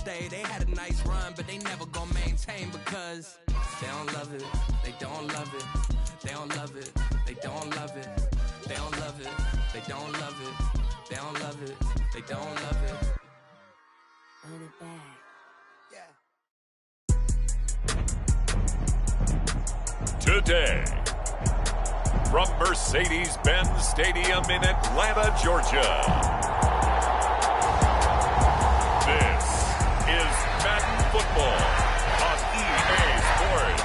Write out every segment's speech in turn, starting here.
stay. They had a nice run, but they never gonna maintain because they don't love it, they don't love it, they don't love it, they don't love it, they don't love it, they don't love it, they don't love it, they don't love it. Run it back. Today, from Mercedes-Benz Stadium in Atlanta, Georgia, this is Madden Football on EA Sports.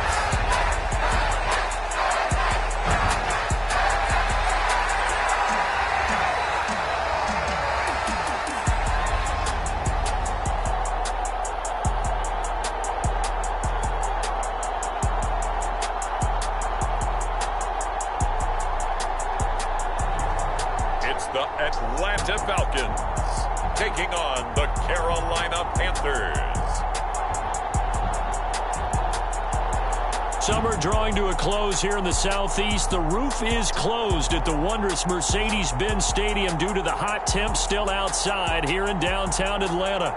The Atlanta Falcons taking on the Carolina Panthers. Summer drawing to a close here in the Southeast. The roof is closed at the wondrous Mercedes-Benz Stadium due to the hot temps still outside here in downtown Atlanta.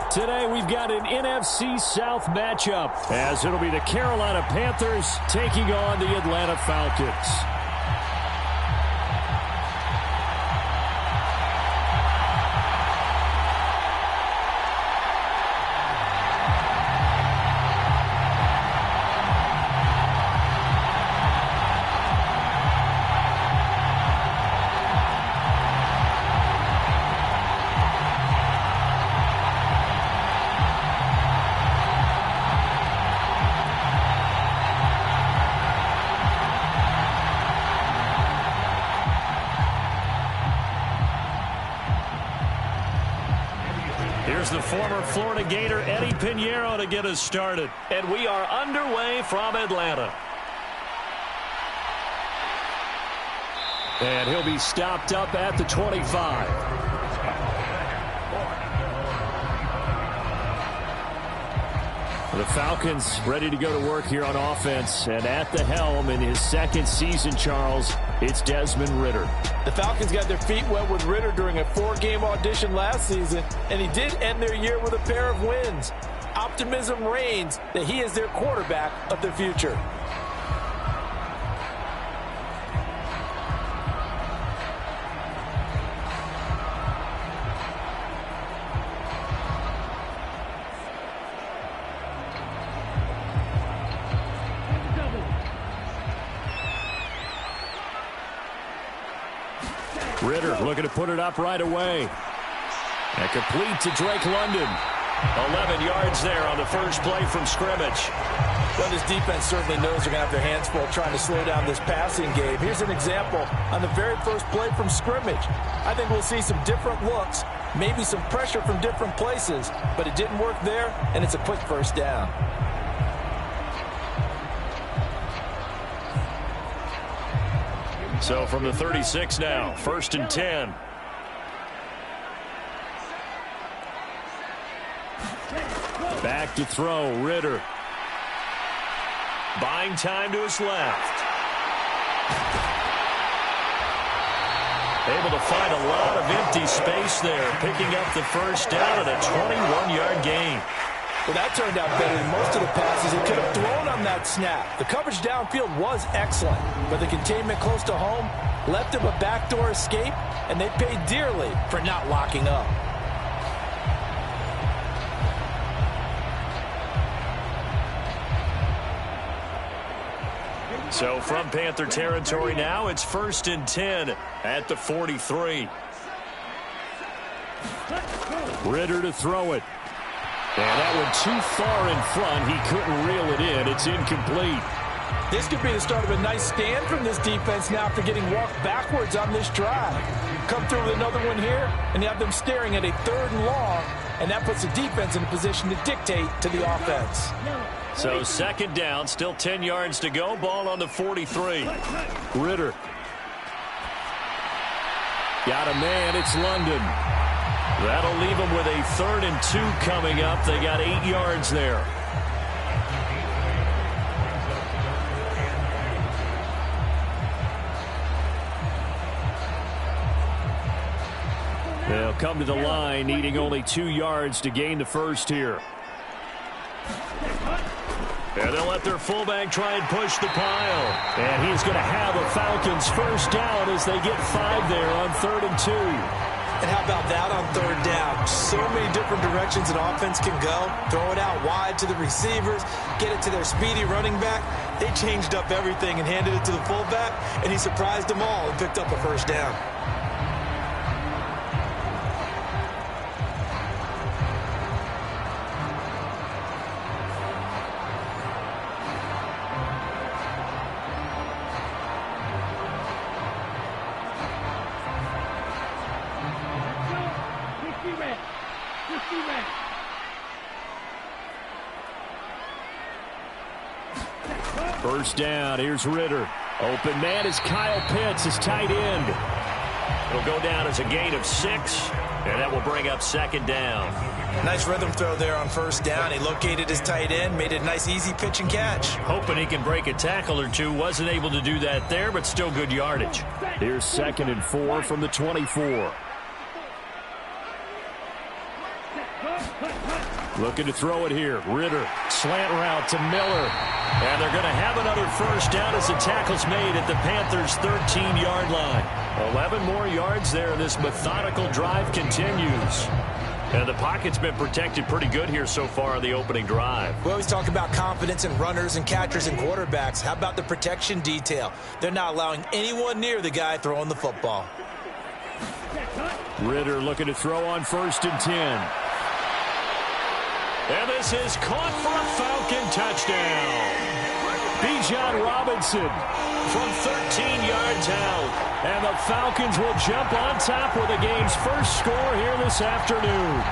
Today we've got an NFC South matchup as it'll be the Carolina Panthers taking on the Atlanta Falcons. Here's the former Florida Gator, Eddie Pinheiro, to get us started. And we are underway from Atlanta. And he'll be stopped up at the 25. The Falcons ready to go to work here on offense. And at the helm in his second season, Charles, it's Desmond Ridder. The Falcons got their feet wet with Ridder during a 4-game audition last season, and he did end their year with a pair of wins. Optimism reigns that he is their quarterback of the future. Ridder looking to put it up right away. And complete to Drake London. 11 yards there on the first play from scrimmage. Well, this defense certainly knows they're going to have their hands full trying to slow down this passing game. Here's an example on the very first play from scrimmage. I think we'll see some different looks, maybe some pressure from different places, but it didn't work there, and it's a quick first down. So from the 36 now, 1st and 10. Back to throw, Ridder. Buying time to his left. Able to find a lot of empty space there, picking up the first down at a 21-yard gain. Well, that turned out better than most of the passes he could have thrown on that snap. The coverage downfield was excellent, but the containment close to home left him a backdoor escape, and they paid dearly for not locking up. So from Panther territory now, it's 1st and 10 at the 43. Ridder to throw it. And that one too far in front. He couldn't reel it in. It's incomplete. This could be the start of a nice stand from this defense now after getting walked backwards on this drive. Come through with another one here, and you have them staring at a 3rd and long, and that puts the defense in a position to dictate to the offense. So 2nd down, still 10 yards to go. Ball on the 43. Ridder. Got a man. It's London. That'll leave them with a 3rd and 2 coming up. They got 8 yards there. They'll come to the line, needing only 2 yards to gain the first here. And they'll let their fullback try and push the pile. And he's going to have a Falcons first down as they get 5 there on 3rd and 2. And how about that on 3rd down? So many different directions an offense can go. Throw it out wide to the receivers, get it to their speedy running back. They changed up everything and handed it to the fullback, and he surprised them all and picked up a first down. First down, here's Ritter. Open man is Kyle Pitts, his tight end. It'll go down as a gain of 6, and that will bring up 2nd down. Nice rhythm throw there on 1st down. He located his tight end, made it a nice easy pitch and catch. Hoping he can break a tackle or two. Wasn't able to do that there, but still good yardage. Here's 2nd and 4 from the 24. Looking to throw it here. Ritter, slant route to Miller. And they're going to have another first down as the tackle's made at the Panthers' 13-yard line. 11 more yards there. This methodical drive continues. And the pocket's been protected pretty good here so far on the opening drive. We always talk about confidence in runners and catchers and quarterbacks. How about the protection detail? They're not allowing anyone near the guy throwing the football. Ritter looking to throw on 1st and 10. And this is caught for a Falcon touchdown. Bijan Robinson from 13 yards out. And the Falcons will jump on top with the game's first score here this afternoon.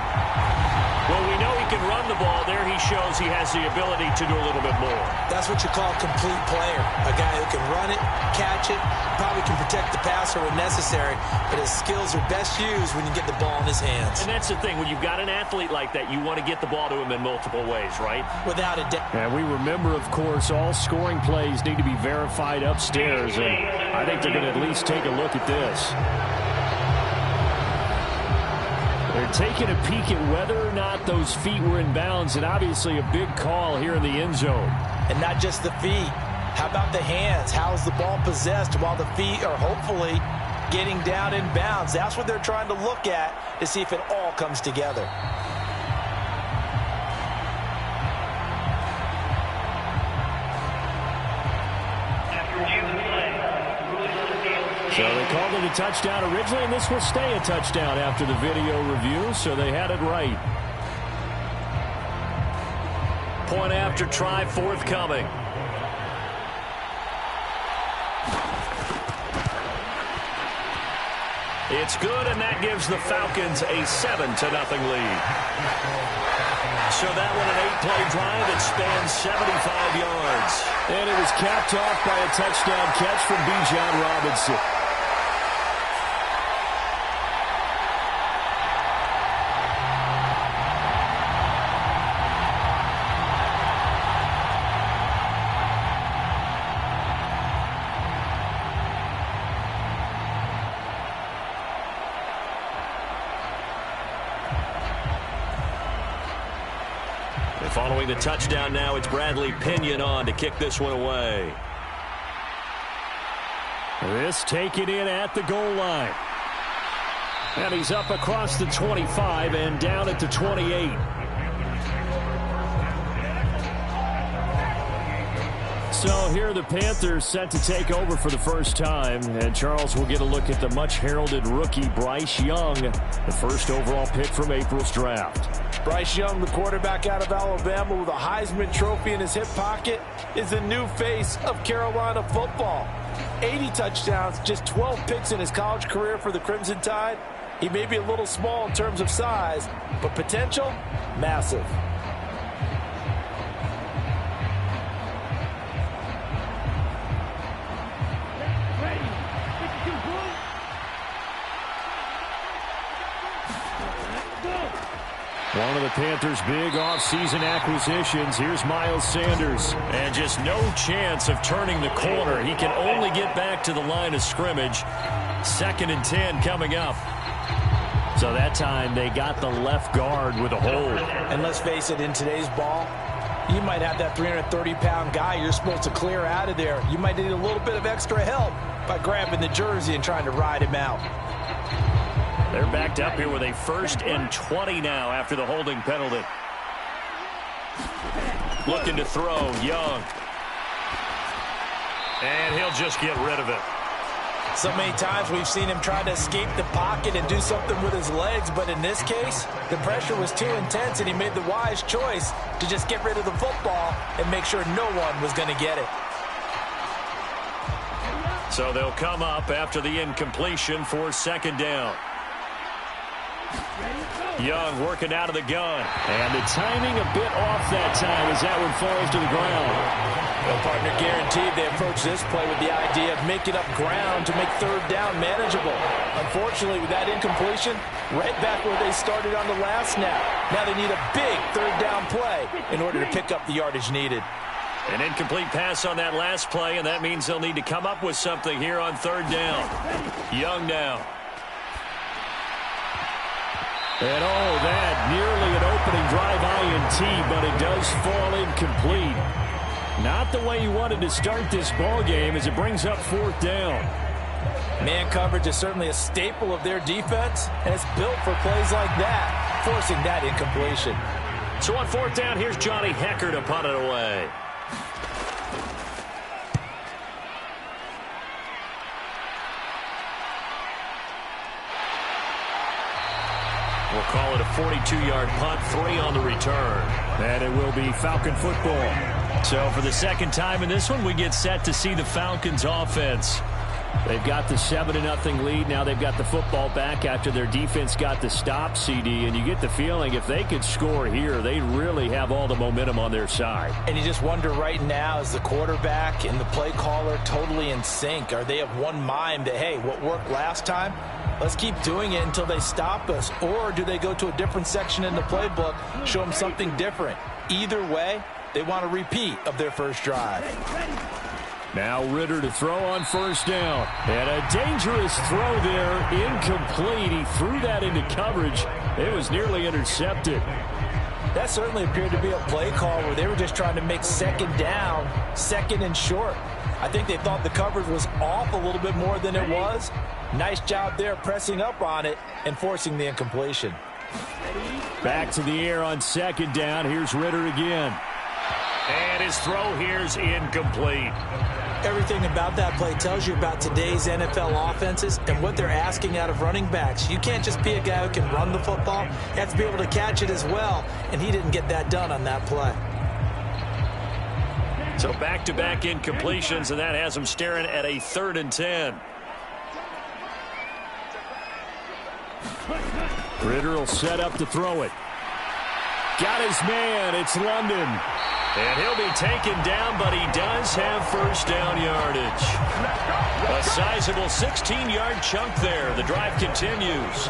Well, we know he can run the ball. There he shows he has the ability to do a little bit more. That's what you call a complete player. A guy who can run it, catch it, probably can protect the passer when necessary, but his skills are best used when you get the ball in his hands. And that's the thing. When you've got an athlete like that, you want to get the ball to him in multiple ways, right? Without a doubt. And we remember, of course, all scoring plays need to be verified upstairs, and I think they're going to at least take a look at this. They're taking a peek at whether or not those feet were in bounds, and obviously a big call here in the end zone. And not just the feet. How about the hands? How is the ball possessed while the feet are hopefully getting down in bounds? That's what they're trying to look at to see if it all comes together. So they called it a touchdown originally, and this will stay a touchdown after the video review, so they had it right. Point after try forthcoming. It's good, and that gives the Falcons a 7-0 lead. So that one an 8-play drive that spans 75 yards. And it was capped off by a touchdown catch from Bijan Robinson. Following the touchdown now, it's Bradley Pinion on to kick this one away. This taken in at the goal line. And he's up across the 25 and down at the 28. So here are the Panthers set to take over for the first time. And Charles will get a look at the much-heralded rookie Bryce Young, the first overall pick from April's draft. Bryce Young, the quarterback out of Alabama with a Heisman Trophy in his hip pocket, is the new face of Carolina football. 80 touchdowns, just 12 picks in his college career for the Crimson Tide. He may be a little small in terms of size, but potential, massive. One of the Panthers' big offseason acquisitions. Here's Miles Sanders. And just no chance of turning the corner. He can only get back to the line of scrimmage. 2nd and 10 coming up. So that time they got the left guard with a hold. And let's face it, in today's ball, you might have that 330-pound guy you're supposed to clear out of there. You might need a little bit of extra help by grabbing the jersey and trying to ride him out. They're backed up here with a 1st and 20 now after the holding penalty. Looking to throw, Young. And he'll just get rid of it. So many times we've seen him try to escape the pocket and do something with his legs, but in this case, the pressure was too intense and he made the wise choice to just get rid of the football and make sure no one was going to get it. So they'll come up after the incompletion for 2nd down. Young working out of the gun. And the timing a bit off that time as that one falls to the ground. Well, partner, guaranteed they approach this play with the idea of making up ground to make 3rd down manageable. Unfortunately, with that incompletion, right back where they started on the last snap. Now they need a big 3rd down play in order to pick up the yardage needed. An incomplete pass on that last play, and that means they'll need to come up with something here on 3rd down. Young now. And that nearly an opening drive INT, but it does fall incomplete. Not the way you wanted to start this ball game as it brings up 4th down. Man coverage is certainly a staple of their defense, and it's built for plays like that, forcing that incompletion. So on 4th down, here's Johnny Hecker to punt it away. We'll call it a 42-yard punt, 3 on the return. And it will be Falcon football. So for the 2nd time in this one, we get set to see the Falcons offense. They've got the 7-0 lead. Now they've got the football back after their defense got the stop, CD. And you get the feeling if they could score here, they really have all the momentum on their side. And you just wonder right now, is the quarterback and the play caller totally in sync? Are they of one mind that, hey, what worked last time? Let's keep doing it until they stop us. Or do they go to a different section in the playbook, show them something different? Either way, they want a repeat of their first drive. Now Ritter to throw on 1st down. And a dangerous throw there, incomplete. He threw that into coverage. It was nearly intercepted. That certainly appeared to be a play call where they were just trying to make 2nd down, 2nd and short. I think they thought the coverage was off a little bit more than it was. Nice job there pressing up on it and forcing the incompletion. Back to the air on 2nd down. Here's Ritter again. And his throw here's incomplete. Everything about that play tells you about today's NFL offenses and what they're asking out of running backs. You can't just be a guy who can run the football. You have to be able to catch it as well, and he didn't get that done on that play. So back-to-back incompletions, and that has him staring at a 3rd and 10. Ritter will set up to throw it. Got his man. It's London. And he'll be taken down, but he does have 1st down yardage. A sizable 16-yard chunk there. The drive continues.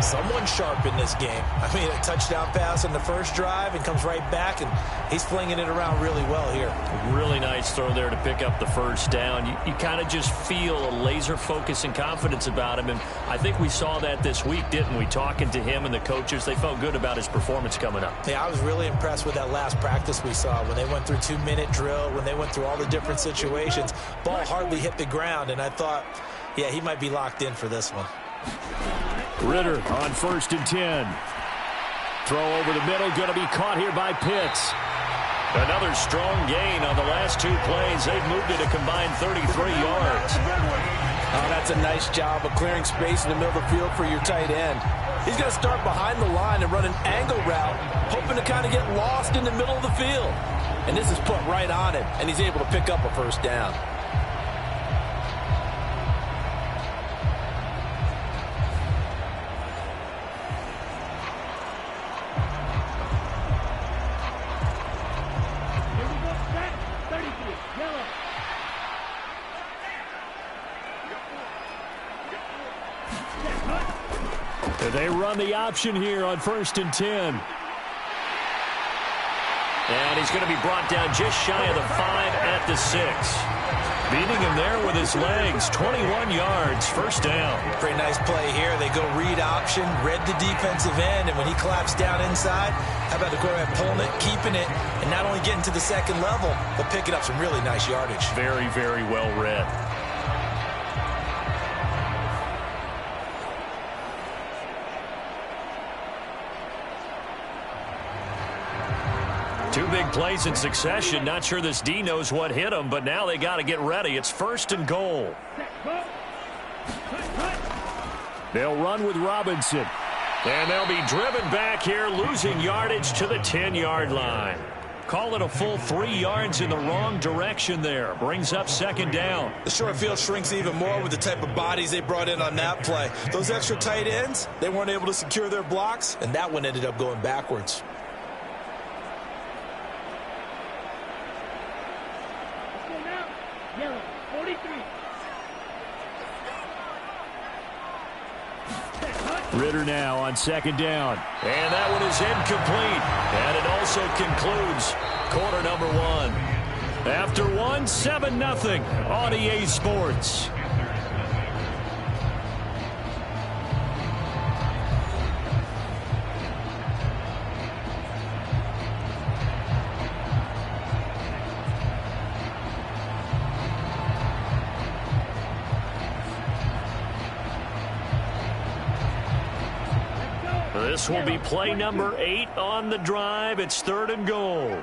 Someone sharp in this game. I mean, a touchdown pass in the first drive and comes right back, and he's flinging it around really well here. Really nice throw there to pick up the 1st down. You kind of just feel a laser focus and confidence about him, and I think we saw that this week, didn't we? Talking to him and the coaches, they felt good about his performance coming up. Yeah, I was really impressed with that last practice we saw when they went through 2-minute drill, when they went through all the different situations. Ball hardly hit the ground, and I thought, yeah, he might be locked in for this one. Ritter on 1st and 10. Throw over the middle, going to be caught here by Pitts. Another strong gain on the last 2 plays. They've moved it a combined 33 yards. Oh, that's a nice job of clearing space in the middle of the field for your tight end. He's going to start behind the line and run an angle route, hoping to kind of get lost in the middle of the field. And this is put right on him, and he's able to pick up a 1st down. They run the option here on 1st and 10. And he's going to be brought down just shy of the 5 at the 6. Beating him there with his legs, 21 yards, first down. Pretty nice play here. They go read option, read the defensive end, and when he collapsed down inside, how about the quarterback pulling it, keeping it, and not only getting to the second level, but picking up some really nice yardage. Very, very well read. Two big plays in succession. Not sure this D knows what hit him, but now they got to get ready. It's 1st and goal. They'll run with Robinson. And they'll be driven back here, losing yardage to the 10-yard line. Call it a full 3 yards in the wrong direction there. Brings up 2nd down. The short field shrinks even more with the type of bodies they brought in on that play. Those extra tight ends, they weren't able to secure their blocks, and that one ended up going backwards. Yellow, 43. Ritter now on 2nd down. And that one is incomplete. And it also concludes quarter number 1. After 1, 7-0 on EA Sports. This will be play number 8 on the drive. It's 3rd and goal.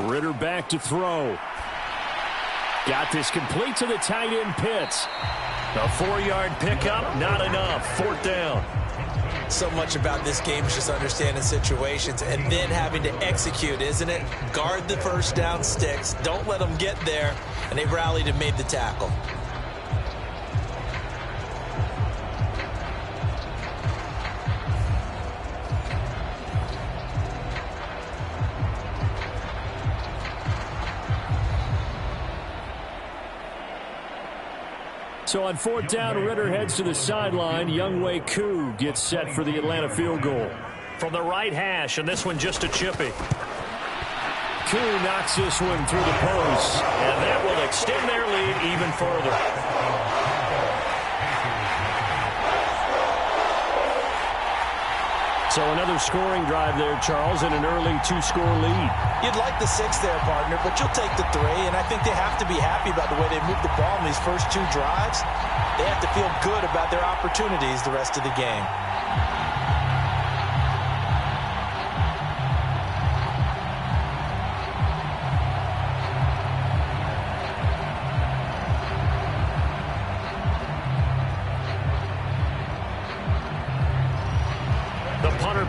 Ritter back to throw. Got this complete to the tight end Pitts. A 4-yard pickup, not enough. 4th down. So much about this game is just understanding situations and then having to execute, isn't it? Guard the first down sticks. Don't let them get there. And they rallied and made the tackle. So on 4th down, Ritter heads to the sideline. Younghoe Koo gets set for the Atlanta field goal. From the right hash, and this one just a chippy. Koo knocks this one through the post, and that will extend their lead even further. So another scoring drive there, Charles, and an early 2-score lead. You'd like the 6 there, partner, but you'll take the 3, and I think they have to be happy about the way they moved the ball in these first 2 drives. They have to feel good about their opportunities the rest of the game.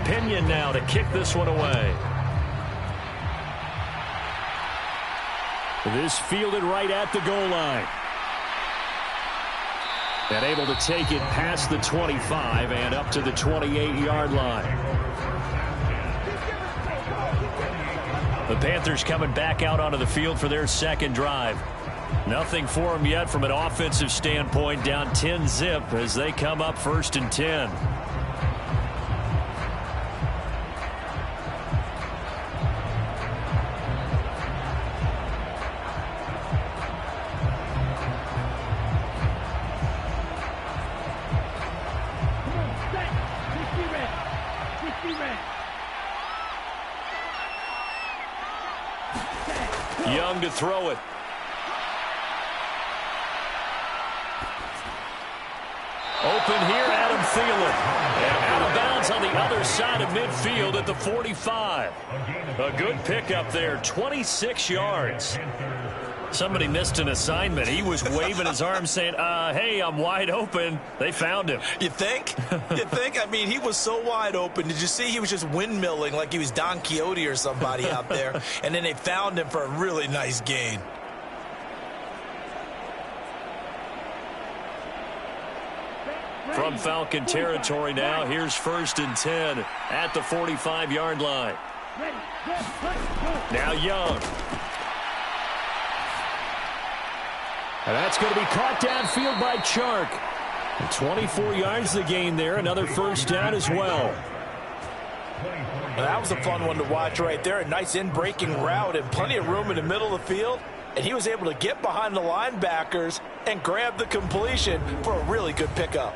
Pinion now to kick this one away. This fielded right at the goal line. And able to take it past the 25 and up to the 28-yard line. The Panthers coming back out onto the field for their 2nd drive. Nothing for them yet from an offensive standpoint, down 10-zip as they come up 1st and 10. Young to throw it. Open here, Adam Thielen. And out of bounds on the other side of midfield at the 45. A good pickup there, 26 yards. Somebody missed an assignment. He was waving his arms saying, hey, I'm wide open. They found him. You think? You think? I mean, he was so wide open. Did you see he was just windmilling like he was Don Quixote or somebody out there? And then they found him for a really nice gain. From Falcon territory now, here's 1st and 10 at the 45-yard line. Now Young. And that's going to be caught downfield by Chark. And 24 yards the gain there. Another 1st down as well. Well, that was a fun one to watch right there. A nice in-breaking route and plenty of room in the middle of the field. And he was able to get behind the linebackers and grab the completion for a really good pickup.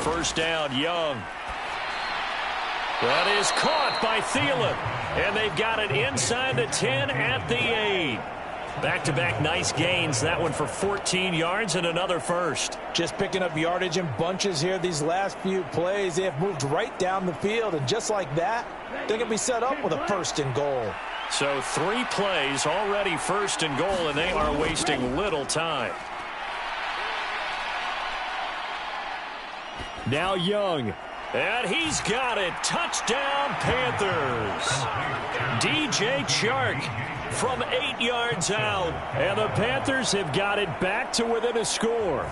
First down, Young. That is caught by Thielen. And they've got it inside the 10 at the 8. Back-to-back nice gains. That one for 14 yards and another first. Just picking up yardage in bunches here these last few plays. They have moved right down the field, and just like that, they're going to be set up with a first and goal. So 3 plays already first and goal, and they are wasting little time. Now Young. And he's got it. Touchdown, Panthers. DJ Chark from 8 yards out. And the Panthers have got it back to within a score.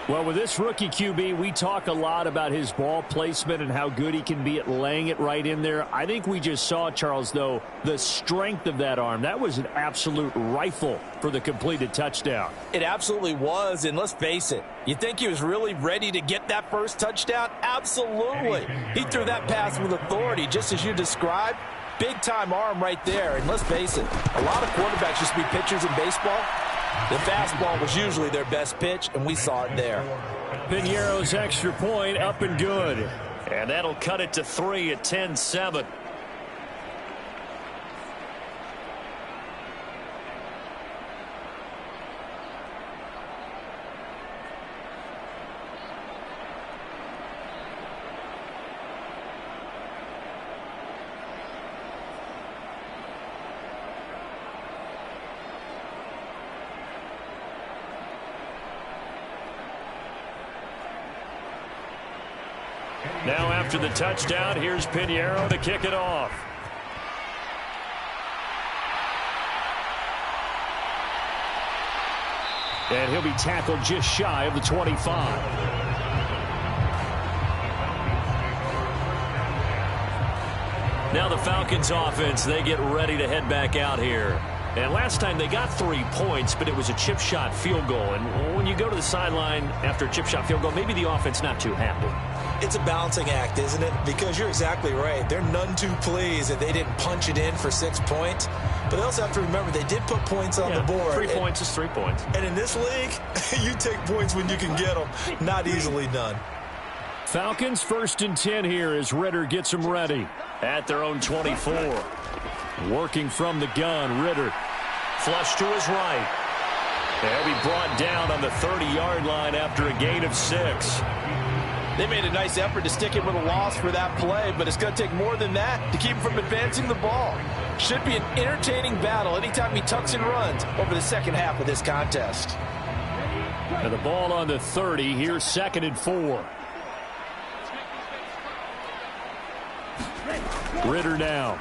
Well, with this rookie QB, we talk a lot about his ball placement and how good he can be at laying it right in there. I think we just saw, Charles, though, the strength of that arm. That was an absolute rifle for the completed touchdown. It absolutely was, and let's face it, you think he was really ready to get that first touchdown? Absolutely. He threw that pass with authority, just as you described. Big-time arm right there, and let's face it, a lot of quarterbacks used to be pitchers in baseball. The fastball was usually their best pitch, and we saw it there. Piñeiro's extra point up and good. And that'll cut it to 3 at 10-7. Now after the touchdown, here's Piñeiro to kick it off. And he'll be tackled just shy of the 25. Now the Falcons offense, they get ready to head back out here. And last time they got 3 points, but it was a chip shot field goal. And when you go to the sideline after a chip shot field goal, maybe the offense not too happy. It's a balancing act, isn't it? Because you're exactly right. They're none too pleased that they didn't punch it in for 6 points. But they also have to remember they did put points on the board. 3 points is 3 points. And in this league, you take points when you can get them. Not easily done. Falcons 1st and 10 here as Ritter gets them ready at their own 24. Working from the gun, Ritter. Flush to his right. They'll be brought down on the 30-yard line after a gain of 6. They made a nice effort to stick him with a loss for that play, but it's going to take more than that to keep him from advancing the ball. Should be an entertaining battle anytime he tucks and runs over the second half of this contest. And the ball on the 30. Here's 2nd and 4. Ritter now.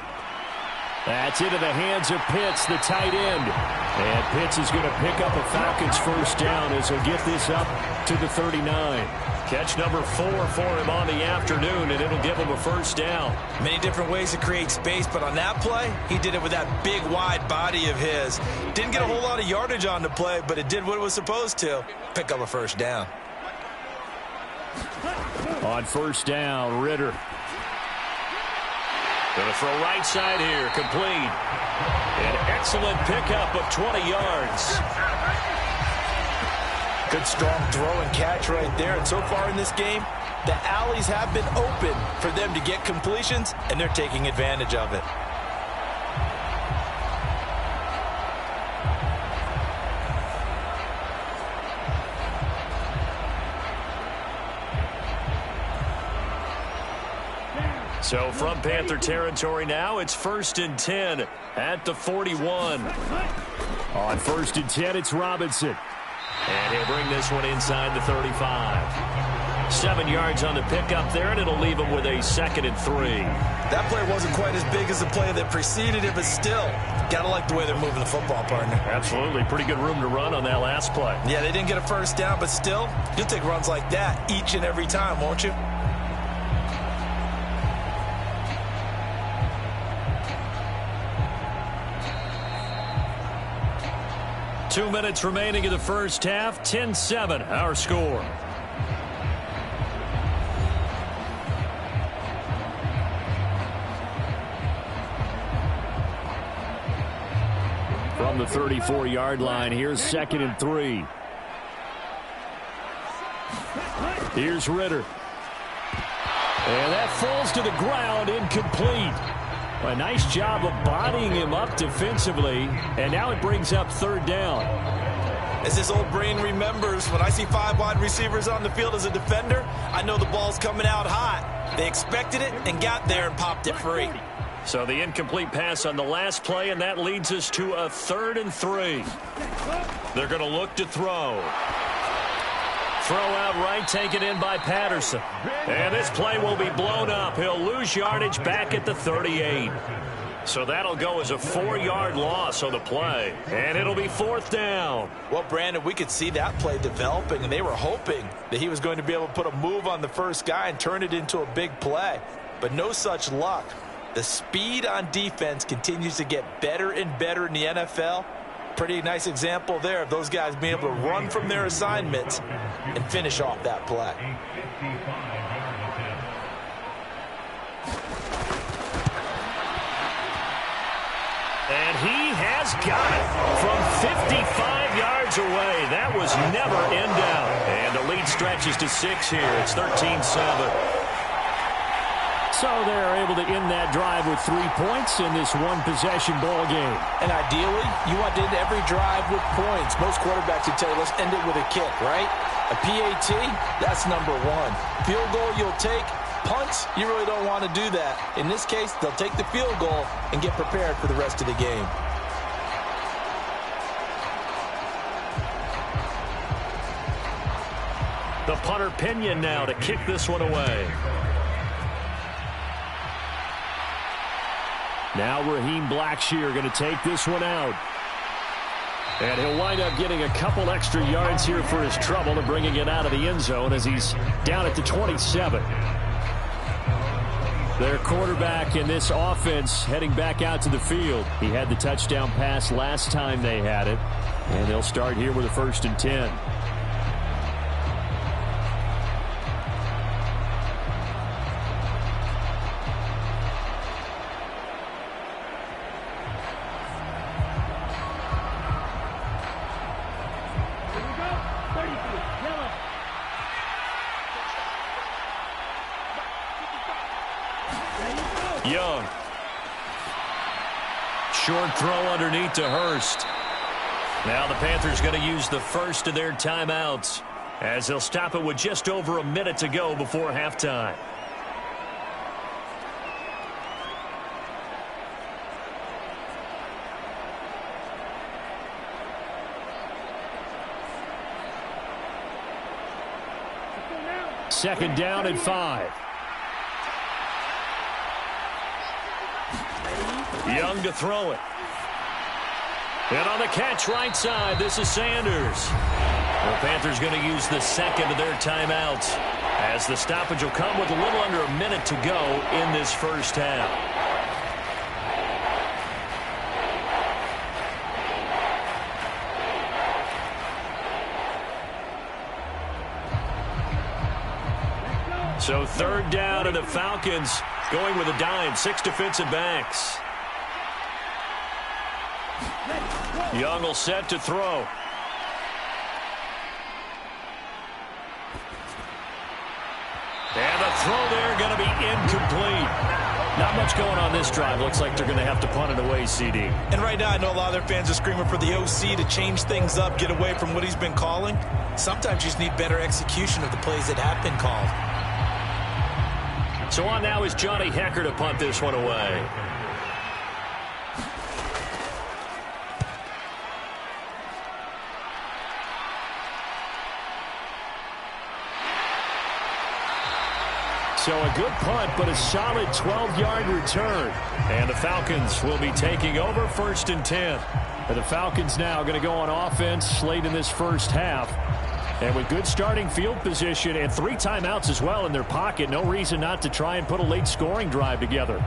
That's into the hands of Pitts, the tight end. And Pitts is going to pick up a Falcons first down as he'll get this up to the 39. Catch number 4 for him on the afternoon, and it'll give him a first down. Many different ways to create space, but on that play, he did it with that big, wide body of his. Didn't get a whole lot of yardage on the play, but it did what it was supposed to. Pick up a first down. On first down, Ritter. Going to throw right side here, complete. An excellent pickup of 20 yards. Good strong throw and catch right there. And so far in this game, the alleys have been open for them to get completions, and they're taking advantage of it. So from Panther territory now, it's 1st and 10 at the 41. On 1st and 10, it's Robinson. And he'll bring this one inside the 35. 7 yards on the pickup there, and it'll leave him with a 2nd and 3. That play wasn't quite as big as the play that preceded it, but still, got to like the way they're moving the football, partner. Absolutely. Pretty good room to run on that last play. Yeah, they didn't get a first down, but still, you'll take runs like that each and every time, won't you? Two minutes remaining in the first half. 10-7, our score. From the 34-yard line, here's 2nd and 3. Here's Ritter. And that falls to the ground, incomplete. A nice job of bodying him up defensively, and now it brings up 3rd down. As this old brain remembers, when I see 5 wide receivers on the field as a defender, I know the ball's coming out hot. They expected it and got there and popped it free. So the incomplete pass on the last play, and that leads us to a 3rd and 3. They're going to look to throw. Throw out right, taken in by Patterson. And this play will be blown up. He'll lose yardage back at the 38. So that'll go as a 4-yard loss on the play. And it'll be 4th down. Well, Brandon, we could see that play developing, and they were hoping that he was going to be able to put a move on the first guy and turn it into a big play. But no such luck. The speed on defense continues to get better and better in the NFL. Pretty nice example there of those guys being able to run from their assignments and finish off that play. And he has got it from 55 yards away. That was never in doubt. And the lead stretches to 6 here. It's 13-7. So they're able to end that drive with 3 points in this one-possession ball game. And ideally, you want to end every drive with points. Most quarterbacks would tell you, let's end it with a kick, right? A PAT, that's number 1. Field goal you'll take. Punts, you really don't want to do that. In this case, they'll take the field goal and get prepared for the rest of the game. The punter Pinion now to kick this one away. Now Raheem Blackshear going to take this one out. And he'll wind up getting a couple extra yards here for his trouble and bringing it out of the end zone as he's down at the 27. Their quarterback in this offense heading back out to the field. He had the touchdown pass last time they had it. And they'll start here with a 1st and 10. Young. Short throw underneath to Hurst. Now the Panthers going to use the first of their timeouts as they'll stop it with just over a minute to go before halftime. Second down and 5. Young to throw it. And on the catch right side, this is Sanders. The Panthers going to use the second of their timeouts as the stoppage will come with a little under a minute to go in this first half. So 3rd down, and the Falcons going with a dime, 6 defensive backs. Young will set to throw. And the throw there going to be incomplete. Not much going on this drive. Looks like they're going to have to punt it away, CD. And right now I know a lot of their fans are screaming for the OC to change things up, get away from what he's been calling. Sometimes you just need better execution of the plays that have been called. So on now is Johnny Hecker to punt this one away. So a good punt, but a solid 12-yard return. And the Falcons will be taking over 1st and 10. And the Falcons now going to go on offense late in this first half. And with good starting field position and 3 timeouts as well in their pocket, no reason not to try and put a late scoring drive together.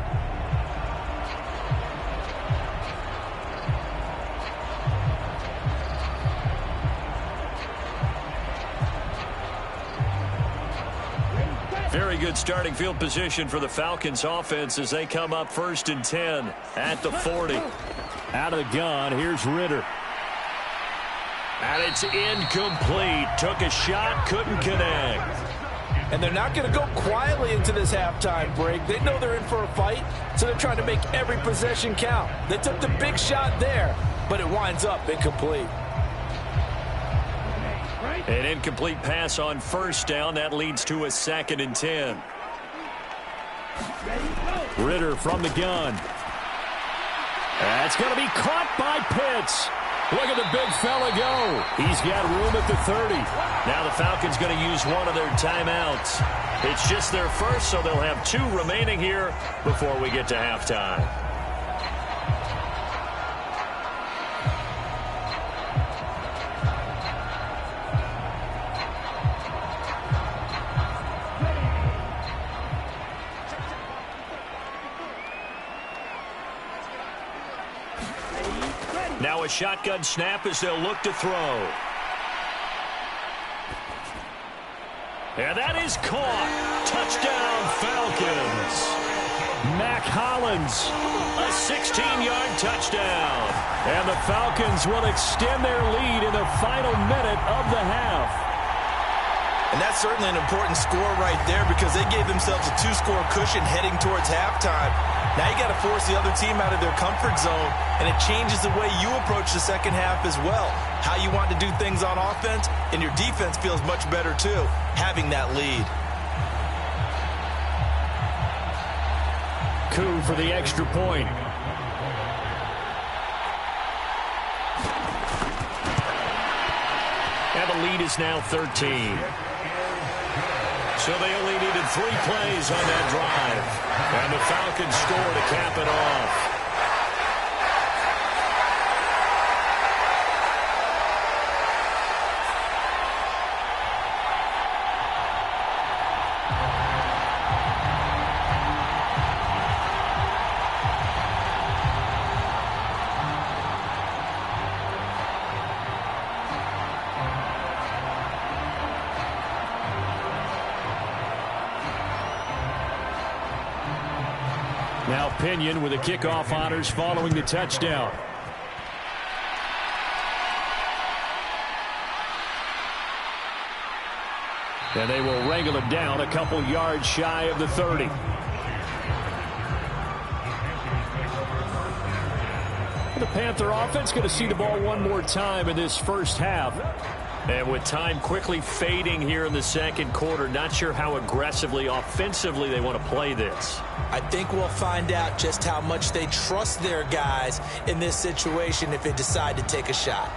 Very good starting field position for the Falcons offense as they come up 1st and 10 at the 40. Out of the gun, here's Ritter. And it's incomplete. Took a shot, couldn't connect. And they're not going to go quietly into this halftime break. They know they're in for a fight, so they're trying to make every possession count. They took the big shot there, but it winds up incomplete. An incomplete pass on 1st down. That leads to a 2nd and 10. Ritter from the gun. That's going to be caught by Pitts. Look at the big fella go. He's got room at the 30. Now the Falcons going to use one of their timeouts. It's just their first, so they'll have 2 remaining here before we get to halftime. Now a shotgun snap as they'll look to throw. And that is caught. Touchdown, Falcons. Mac Hollins, a 16-yard touchdown. And the Falcons will extend their lead in the final minute of the half. And that's certainly an important score right there because they gave themselves a 2-score cushion heading towards halftime. Now you got to force the other team out of their comfort zone, and it changes the way you approach the second half as well. How you want to do things on offense, and your defense feels much better too, having that lead. Coup for the extra point. And the lead is now 13. So they only needed 3 plays on that drive. And the Falcons score to cap it off. Now Pinion with the kickoff honors following the touchdown. And they will wrangle it down a couple yards shy of the 30. The Panther offense going to see the ball one more time in this first half. And with time quickly fading here in the second quarter, not sure how aggressively, offensively they want to play this. I think we'll find out just how much they trust their guys in this situation if they decide to take a shot.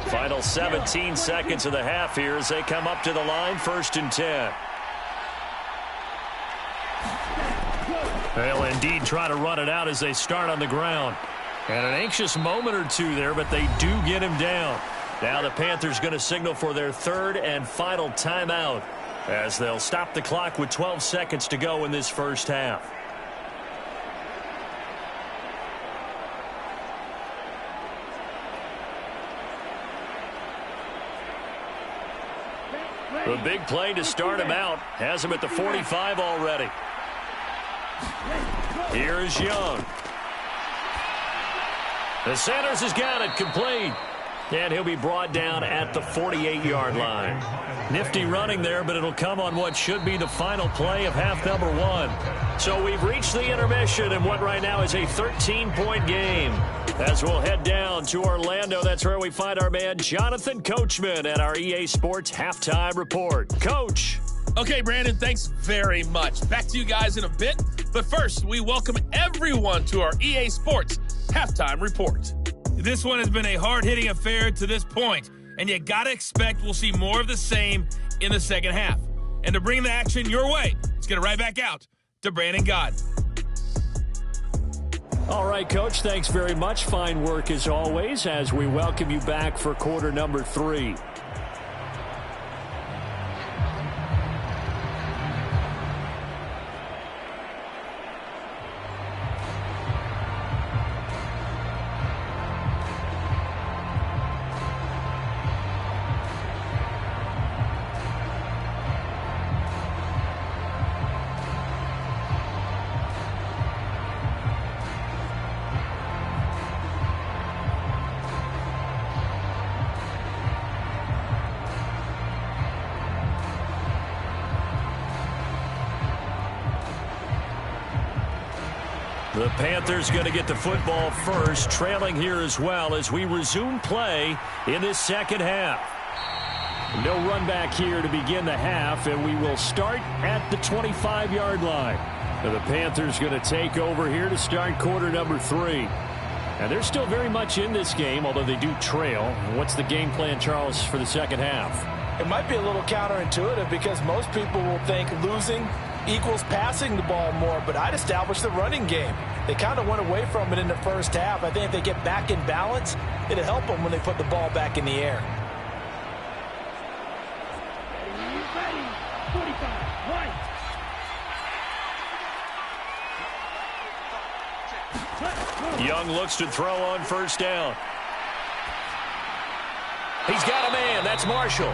Final 17 seconds of the half here as they come up to the line, 1st and 10. They'll indeed try to run it out as they start on the ground. And an anxious moment or two there, but they do get him down. Now the Panthers going to signal for their 3rd and final timeout as they'll stop the clock with 12 seconds to go in this first half. The big play to start him out has him at the 45 already. Here's Young. The Sanders has got it complete. And he'll be brought down at the 48-yard line. Nifty running there, but it'll come on what should be the final play of half number 1. So we've reached the intermission in what right now is a 13-point game. As we'll head down to Orlando, that's where we find our man Jonathan Coachman at our EA Sports Halftime Report. Coach. Okay, Brandon, thanks very much. Back to you guys in a bit. But first, we welcome everyone to our EA Sports Halftime Report. This one has been a hard-hitting affair to this point. and you got to expect we'll see more of the same in the second half. And to bring the action your way, let's get it right back out to Brandon God. All right, Coach, thanks very much. Fine work as always as we welcome you back for quarter number 3. The Panthers going to get the football first, trailing here as well as we resume play in this second half. No run back here to begin the half, and we will start at the 25-yard line. And the Panthers going to take over here to start quarter number 3. And they're still very much in this game, although they do trail. What's the game plan, Charles, for the second half? It might be a little counterintuitive because most people will think losing equals passing the ball more, but I'd establish the running game. They kind of went away from it in the first half. I think if they get back in balance, it'll help them when they put the ball back in the air. Ready, 45, right. Young looks to throw on first down. He's got a man. That's Marshall.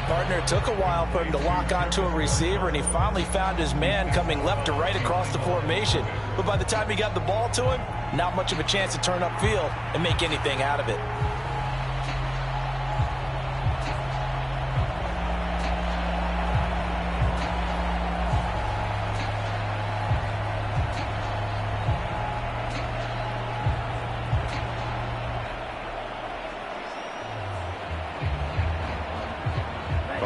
Partner, took a while for him to lock onto a receiver, and he finally found his man coming left to right across the formation. But by the time he got the ball to him, not much of a chance to turn upfield and make anything out of it.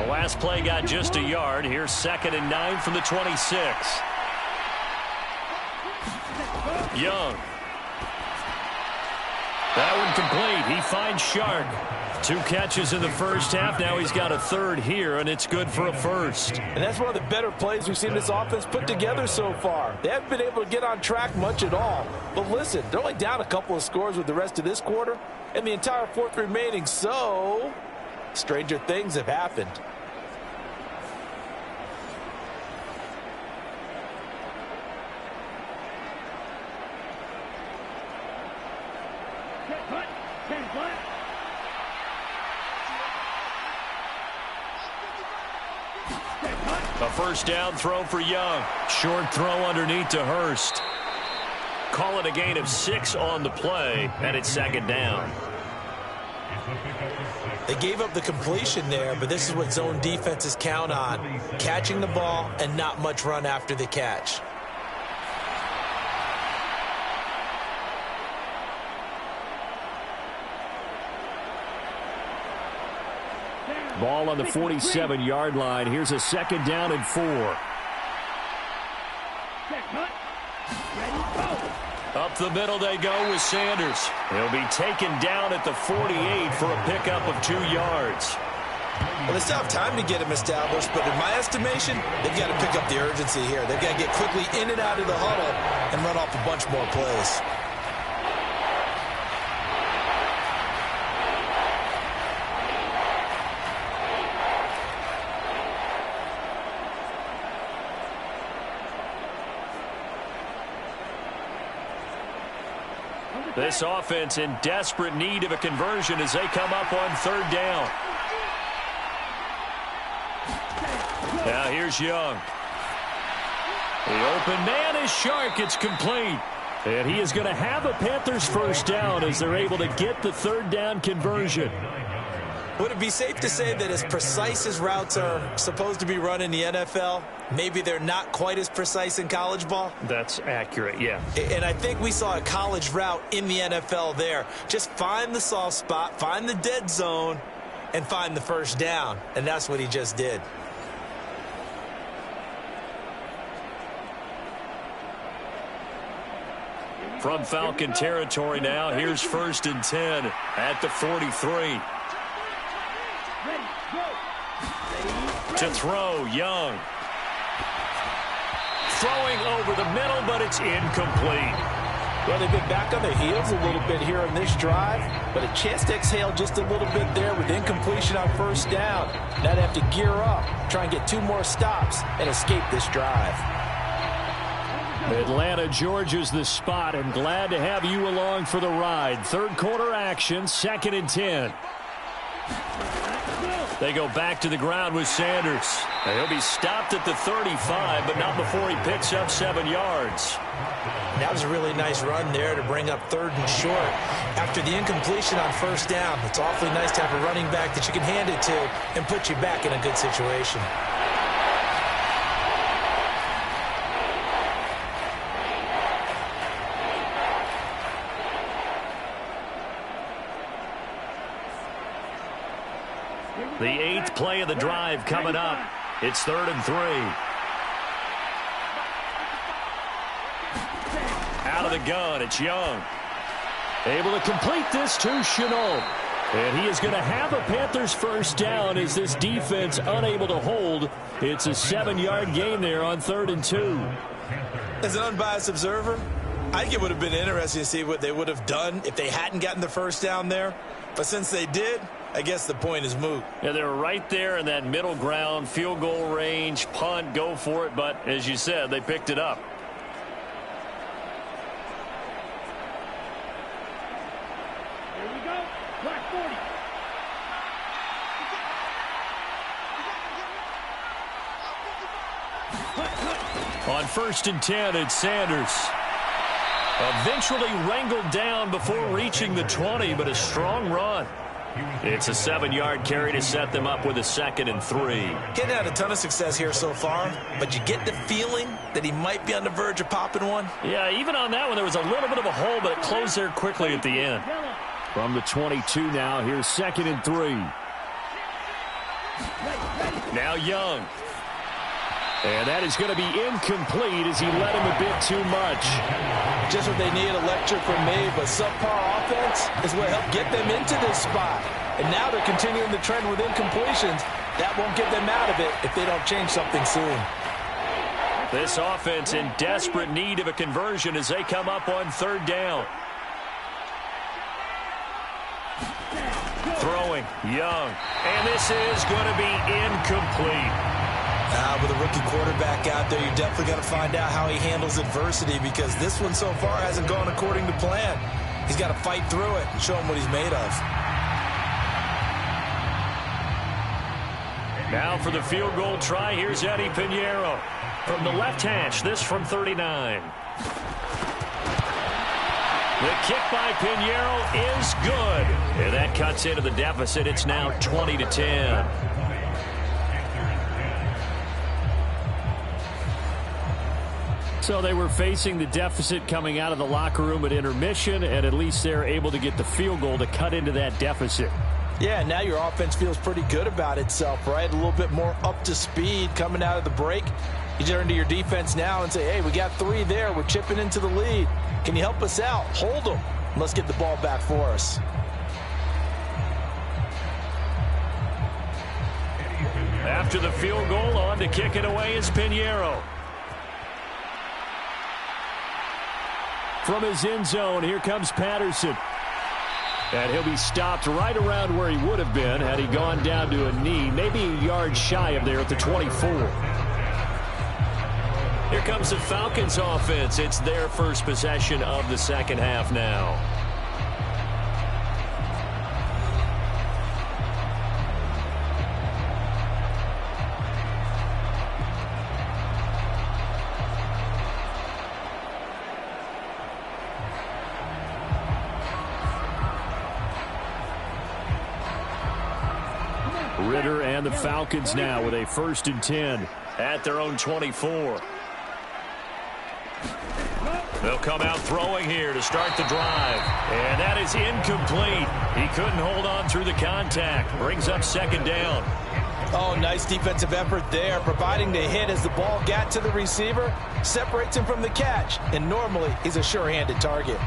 Last play got just a yard. Here's 2nd and 9 from the 26. Young. That one complete. He finds Shark. 2 catches in the first half. Now he's got a third here, and it's good for a first. And that's one of the better plays we've seen this offense put together so far. They haven't been able to get on track much at all. But listen, they're only down a couple of scores with the rest of this quarter and the entire fourth remaining. So, stranger things have happened. A first down throw for Young. Short throw underneath to Hurst. Call it a gain of 6 on the play, and it's 2nd down. They gave up the completion there, but this is what zone defenses count on. Catching the ball and not much run after the catch. Ball on the 47-yard line. Here's a 2nd down and 4. Up the middle they go with Sanders. He'll be taken down at the 48 for a pickup of 2 yards. Well, they still have time to get him established, but in my estimation, they've got to pick up the urgency here. They've got to get quickly in and out of the huddle and run off a bunch more plays. This offense in desperate need of a conversion as they come up on 3rd down. Now here's Young. The open man is Shark. It's complete. And he is going to have a Panthers first down as they're able to get the 3rd down conversion. Would it be safe to say that as precise as routes are supposed to be run in the NFL, maybe they're not quite as precise in college ball? That's accurate, yeah. And I think we saw a college route in the NFL there. Just find the soft spot, find the dead zone, and find the first down. And that's what he just did. from Falcon territory now. Here's 1st and 10 at the 43. To throw, Young. Throwing over the middle, but it's incomplete. Well, they've been back on their heels a little bit here on this drive, but a chance to exhale just a little bit there with incompletion on 1st down. Now they have to gear up, try and get 2 more stops, and escape this drive. Atlanta, Georgia's the spot, and glad to have you along for the ride. 3rd quarter action, 2nd and 10. They go back to the ground with Sanders. He'll be stopped at the 35, but not before he picks up 7 yards. That was a really nice run there to bring up 3rd and short. After the incompletion on 1st down, it's awfully nice to have a running back that you can hand it to and put you back in a good situation. The 8th play of the drive coming up. It's 3rd and 3. Out of the gun, it's Young. Able to complete this to Chenault. And he is going to have a Panthers 1st down as this defense unable to hold. It's a 7-yard gain there on 3rd and 2. As an unbiased observer, I think it would have been interesting to see what they would have done if they hadn't gotten the 1st down there. But since they did, I guess the point is moot. Yeah, they were right there in that middle ground, field goal range, punt, go for it. But as you said, they picked it up. Here we go. Black 40. On 1st and 10, it's Sanders. Eventually wrangled down before reaching the 20, but a strong run. It's a 7-yard carry to set them up with a 2nd and 3. Getting had a ton of success here so far, but you get the feeling that he might be on the verge of popping one. Yeah, even on that one, there was a little bit of a hole, but it closed there quickly at the end. From the 22 now, here's 2nd and 3. Now Young. And that is going to be incomplete as he led him a bit too much. Just what they need, a lecture from me, but subpar offense is what helped get them into this spot. And now they're continuing the trend with incompletions. That won't get them out of it if they don't change something soon. This offense in desperate need of a conversion as they come up on 3rd down. Throwing, Young. And this is going to be incomplete. With a rookie quarterback out there, you're definitely going to find out how he handles adversity because this one so far hasn't gone according to plan. He's got to fight through it and show him what he's made of. Now for the field goal try, here's Eddie Pinheiro. From the left hash, this from 39. The kick by Pinheiro is good. And that cuts into the deficit. It's now 20-10. So they were facing the deficit coming out of the locker room at intermission, and at least they're able to get the field goal to cut into that deficit. Yeah, now your offense feels pretty good about itself, right? A little bit more up to speed coming out of the break. You turn to your defense now and say, hey, we got 3 there. We're chipping into the lead. Can you help us out? Hold them. Let's get the ball back for us. After the field goal, on to kick it away is Pinheiro. From his end zone, here comes Patterson. And he'll be stopped right around where he would have been had he gone down to a knee, maybe a yard shy of there at the 24. Here comes the Falcons offense. It's their first possession of the 2nd half now. Ritter and the Falcons now with a 1st and 10 at their own 24. They'll come out throwing here to start the drive. And that is incomplete. He couldn't hold on through the contact. Brings up 2nd down. Oh, nice defensive effort there, providing the hit as the ball got to the receiver, separates him from the catch, and normally he's a sure-handed target.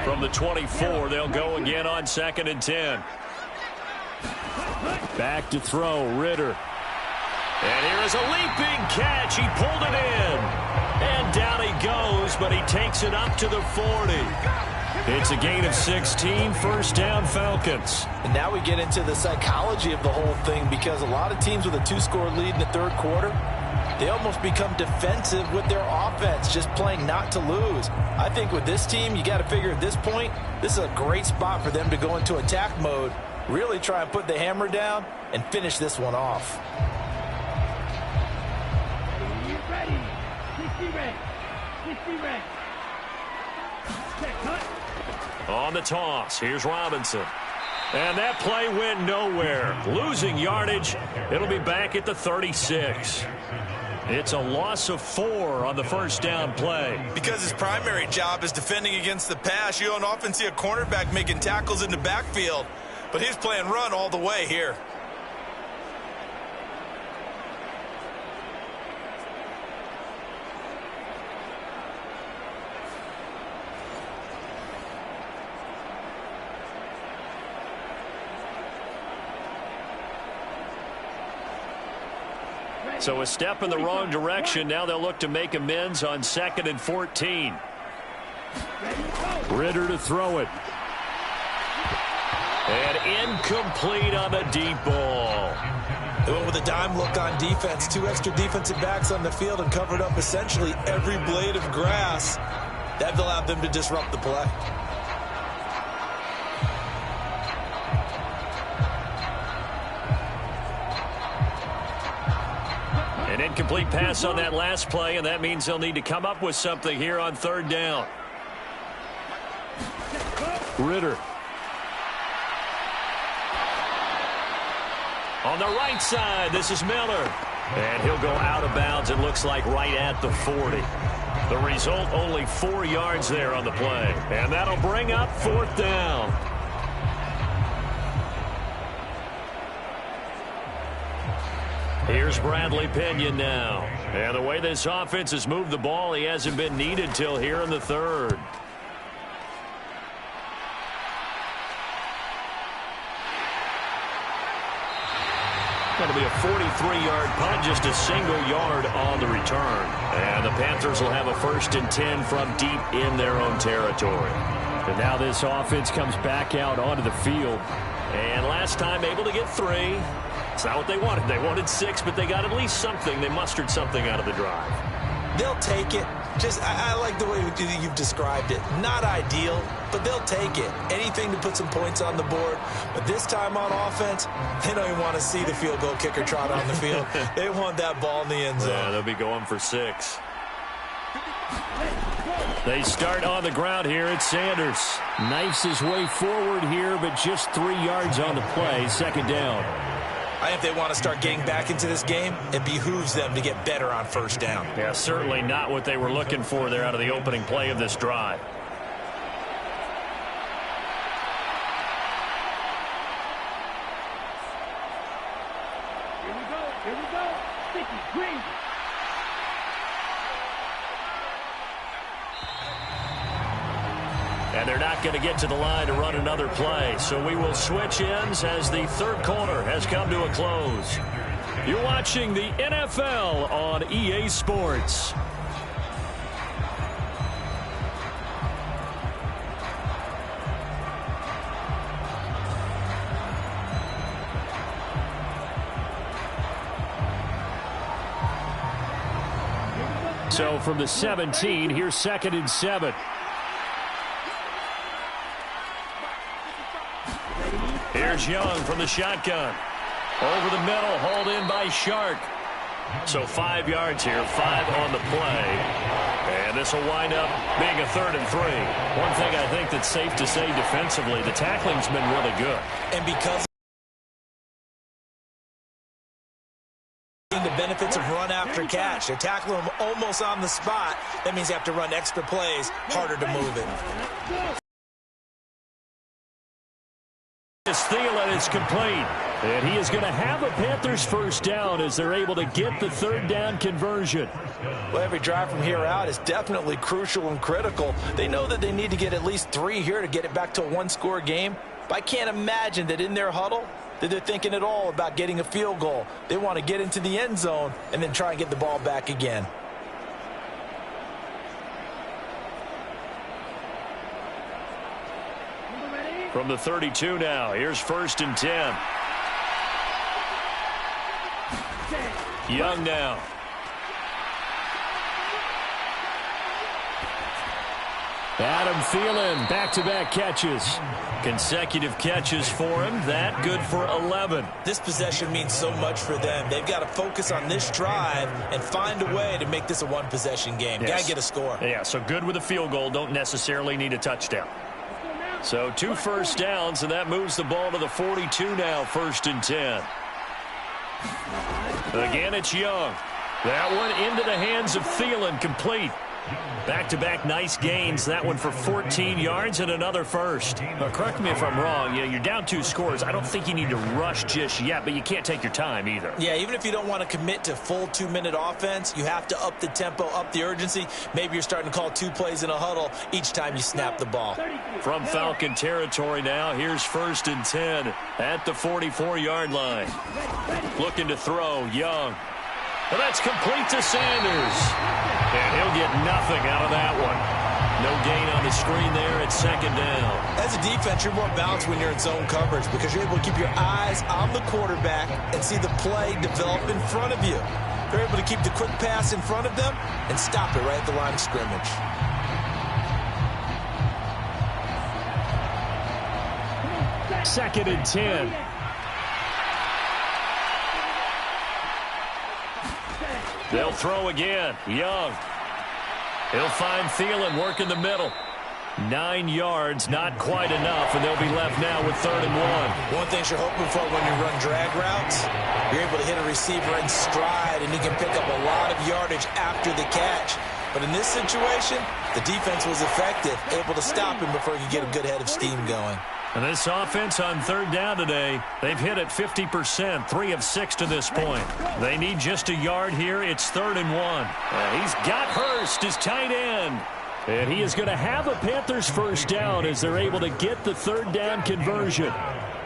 From the 24, they'll go again on 2nd and 10. Back to throw, Ritter. And here is a leaping catch. He pulled it in. And down he goes, but he takes it up to the 40. It's a gain of 16, first down Falcons. And now we get into the psychology of the whole thing, because a lot of teams with a 2-score lead in the third quarter, they almost become defensive with their offense, just playing not to lose. I think with this team, you got to figure at this point, this is a great spot for them to go into attack mode, really try and put the hammer down and finish this one off. Ready. 60 ready. 60 ready. Check, cut. On the toss, here's Robinson. And that play went nowhere. Losing yardage. It'll be back at the 36. It's a loss of 4 on the first down play. Because his primary job is defending against the pass, you don't often see a cornerback making tackles in the backfield. But he's playing run all the way here. So a step in the wrong direction. Now they'll look to make amends on 2nd and 14. Ritter to throw it. And incomplete on the deep ball. They went with a dime look on defense. 2 extra defensive backs on the field and covered up essentially every blade of grass. That allowed them to disrupt the play. An incomplete pass on that last play, and that means they'll need to come up with something here on 3rd down. Ritter. On the right side, this is Miller. And he'll go out of bounds, it looks like, right at the 40. The result, only 4 yards there on the play. And that'll bring up 4th down. Here's Bradley Pinion now. And the way this offense has moved the ball, he hasn't been needed till here in the 3rd. Going to be a 43-yard punt, just a single yard on the return. And the Panthers will have a 1st and 10 from deep in their own territory. And now this offense comes back out onto the field. And last time able to get 3. It's not what they wanted. They wanted 6, but they got at least something. They mustered something out of the drive. They'll take it. I like the way you've described it. Not ideal, but they'll take it. Anything to put some points on the board. But this time on offense, they don't even want to see the field goal kicker trot on the field. They want that ball in the end zone. Yeah, they'll be going for 6. They start on the ground here at Sanders. Knifes his way forward here, but just 3 yards on the play. 2nd down. I think they want to start getting back into this game. It behooves them to get better on 1st down. Yeah, certainly not what they were looking for there out of the opening play of this drive. Here we go. Here we go. Sticky, green. And they're not going to get to the line to run another play. So we will switch ends as the 3rd quarter has come to a close. You're watching the NFL on EA Sports. So from the 17, here's 2nd and 7. Here's Young from the shotgun. Over the middle, hauled in by Shark. So 5 yards here, 5 on the play. And this will wind up being a 3rd and 3. One thing I think that's safe to say defensively, the tackling's been really good. And because the benefits of run after catch, they're tackling them almost on the spot. That means they have to run extra plays, harder to move it. Thielen. It's complete. And he is going to have a Panthers first down as they're able to get the third down conversion. Well, every drive from here out is definitely crucial and critical. They know that they need to get at least 3 here to get it back to a one-score game. But I can't imagine that in their huddle that they're thinking at all about getting a field goal. They want to get into the end zone and then try and get the ball back again. From the 32 now, here's 1st and 10. Young now. Adam Thielen, back-to-back catches. Consecutive catches for him. That good for 11. This possession means so much for them. They've got to focus on this drive and find a way to make this a one-possession game. Yes. Got to get a score. Yeah, so good with a field goal. Don't necessarily need a touchdown. So 2 first downs, and that moves the ball to the 42 now, 1st and 10. Again, it's Young. That one into the hands of Thielen, complete. Back-to-back nice gains. That one for 14 yards and another first. Now, correct me if I'm wrong. You're down 2 scores. I don't think you need to rush just yet, but you can't take your time either. Yeah, even if you don't want to commit to full 2-minute offense, you have to up the tempo, up the urgency. Maybe you're starting to call 2 plays in a huddle each time you snap the ball. From Falcon territory now, here's 1st and 10 at the 44-yard line. Looking to throw, Young. Well, that's complete to Sanders. And he'll get nothing out of that one. No gain on the screen there at 2nd down. As a defense, you're more balanced when you're in zone coverage because you're able to keep your eyes on the quarterback and see the play develop in front of you. You're able to keep the quick pass in front of them and stop it right at the line of scrimmage. Second and 10. They'll throw again. Young. He'll find Thielen working the middle. 9 yards, not quite enough, and they'll be left now with 3rd and 1. One thing you're hoping for when you run drag routes, you're able to hit a receiver in stride, and he can pick up a lot of yardage after the catch. But in this situation, the defense was effective, able to stop him before he could get a good head of steam going. And this offense on 3rd down today, they've hit it 50%, 3 of 6 to this point. They need just a yard here. It's 3rd and 1. And he's got Hurst, his tight end. And he is going to have a Panthers first down as they're able to get the 3rd down conversion.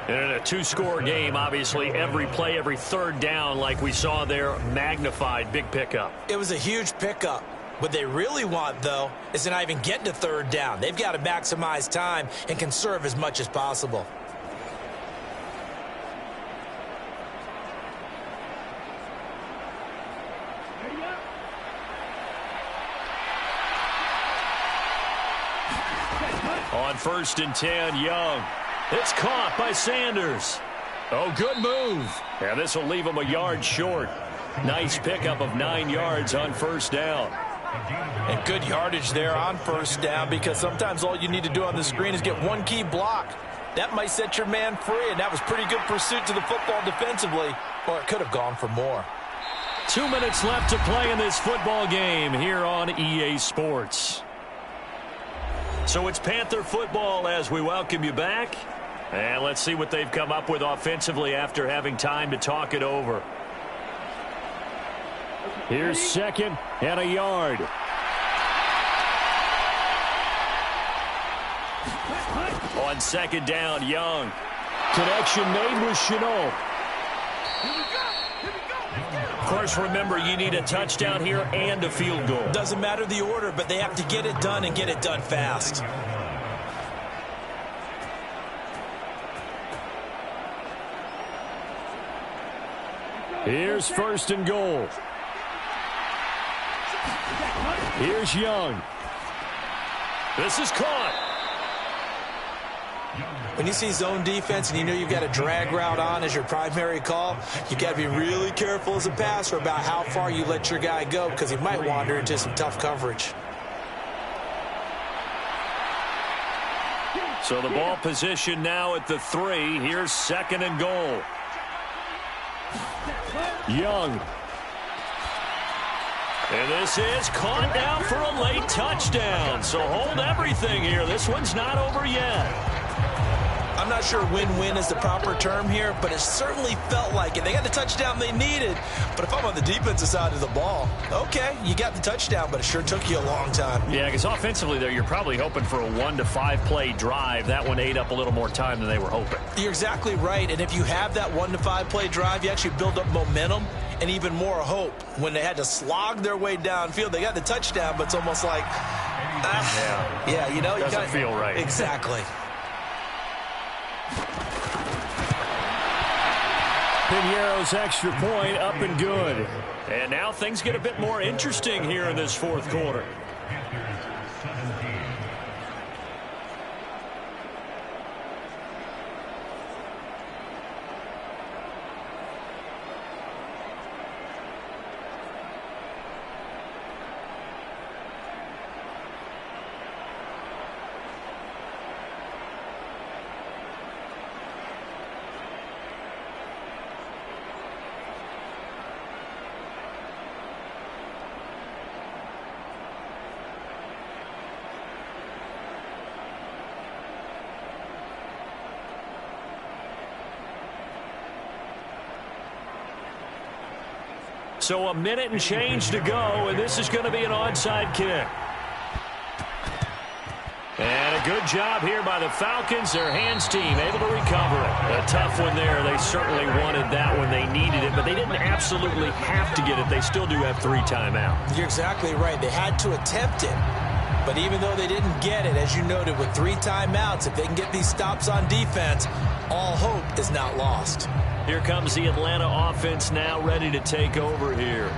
And in a 2-score game, obviously, every play, every 3rd down, like we saw there, magnified, big pickup. It was a huge pickup. What they really want, though, is to not even get to 3rd down. They've got to maximize time and conserve as much as possible. On 1st and 10, Young. It's caught by Sanders. Oh, good move. And this will leave him a yard short. Nice pickup of 9 yards on 1st down. And good yardage there on 1st down because sometimes all you need to do on the screen is get one key block. That might set your man free, and that was pretty good pursuit to the football defensively, or it could have gone for more. 2 minutes left to play in this football game here on EA Sports. So it's Panther football as we welcome you back. And let's see what they've come up with offensively after having time to talk it over. Here's 2nd and a yard. On 2nd down, Young. Connection made with Chenault. Of course, remember, you need a touchdown here and a field goal. Doesn't matter the order, but they have to get it done and get it done fast. Here's 1st and goal. Here's Young. This is caught. When you see zone defense and you know you've got a drag route on as your primary call, you've got to be really careful as a passer about how far you let your guy go because he might wander into some tough coverage. So the ball position now at the 3. Here's 2nd and goal. Young. And this is caught down for a late touchdown. So hold everything here. This one's not over yet. I'm not sure win-win is the proper term here, but it certainly felt like it. They got the touchdown they needed, but if I'm on the defensive side of the ball, okay, you got the touchdown, but it sure took you a long time. Yeah, because offensively there, you're probably hoping for a 1 to 5 play drive. That one ate up a little more time than they were hoping. You're exactly right, and if you have that 1 to 5 play drive, you actually build up momentum and even more hope. When they had to slog their way downfield, they got the touchdown, but it's almost like, yeah, you know, doesn't feel right. Exactly. Pinheiro's extra point up and good. And now things get a bit more interesting here in this fourth quarter. So a minute and change to go, and this is going to be an onside kick. And a good job here by the Falcons. Their hands team able to recover it. A tough one there. They certainly wanted that when they needed it, but they didn't absolutely have to get it. They still do have 3 timeouts. You're exactly right. They had to attempt it. But even though they didn't get it, as you noted, with 3 timeouts, if they can get these stops on defense, all hope is not lost. Here comes the Atlanta offense now ready to take over here.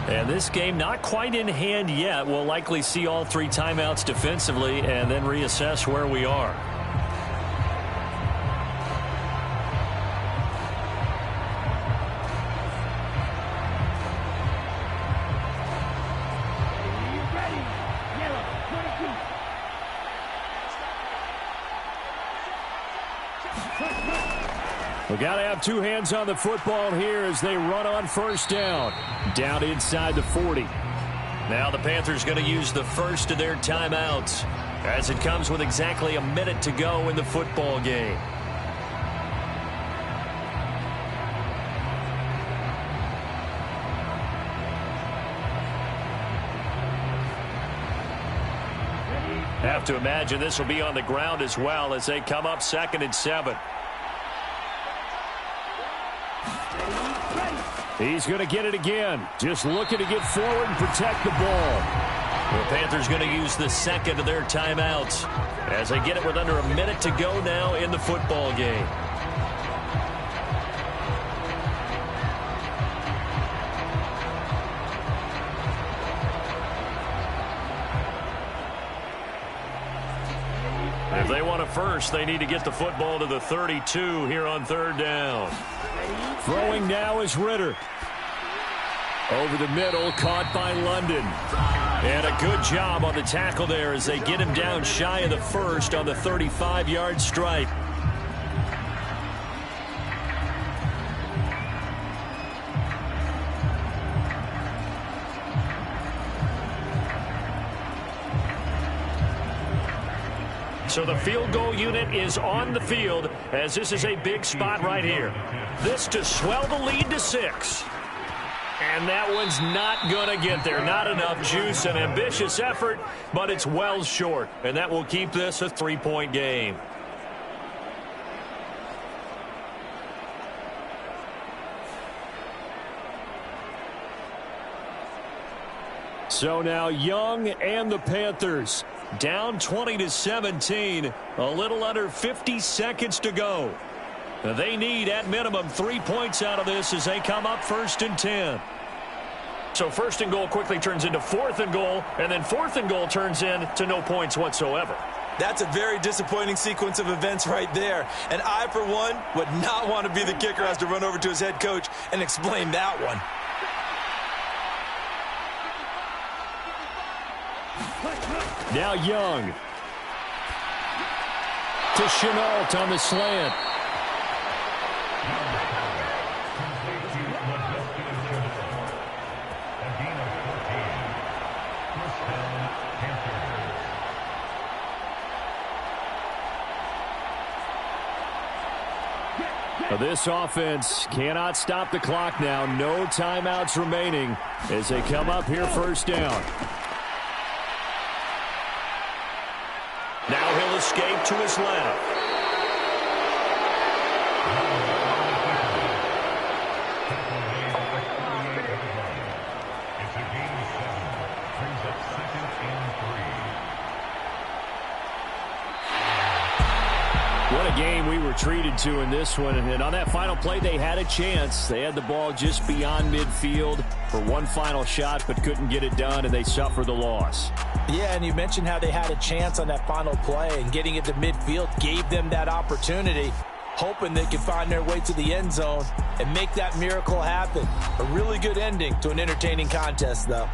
And this game not quite in hand yet. We'll likely see all 3 timeouts defensively and then reassess where we are. We got to have 2 hands on the football here as they run on first down. Down inside the 40. Now the Panthers going to use the first of their timeouts as it comes with exactly a minute to go in the football game. Have to imagine this will be on the ground as well as they come up 2nd and 7. He's going to get it again. Just looking to get forward and protect the ball. The Panthers going to use the second of their timeouts as they get it with under a minute to go now in the football game. If they want a first, they need to get the football to the 32 here on 3rd down. Throwing now is Ritter. Over the middle, caught by London. And a good job on the tackle there as they get him down shy of the first on the 35-yard stripe. So the field goal unit is on the field as this is a big spot right here. This to swell the lead to 6. And that one's not going to get there. Not enough juice. An ambitious effort, but it's well short. And that will keep this a 3-point game. So now Young and the Panthers down 20-17. A little under 50 seconds to go. They need, at minimum, 3 points out of this as they come up 1st and 10. So 1st and goal quickly turns into 4th and goal, and then 4th and goal turns into no points whatsoever. That's a very disappointing sequence of events right there. And I, for one, would not want to be the kicker who has to run over to his head coach and explain that one. Now Young. To Chenault on the slant. This offense cannot stop the clock now. No timeouts remaining as they come up here first down. Now he'll escape to his left. What a game we were treated to in this one. And on that final play, they had a chance. They had the ball just beyond midfield for one final shot, but couldn't get it done, and they suffered the loss. Yeah, and you mentioned how they had a chance on that final play, and getting it to midfield gave them that opportunity, hoping they could find their way to the end zone and make that miracle happen. A really good ending to an entertaining contest, though.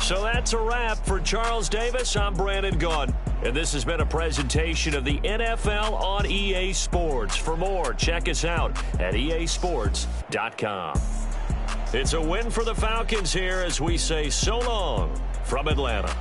So that's a wrap. For Charles Davis, I'm Brandon Gunn. And this has been a presentation of the NFL on EA Sports. For more, check us out at easports.com. It's a win for the Falcons here as we say so long from Atlanta.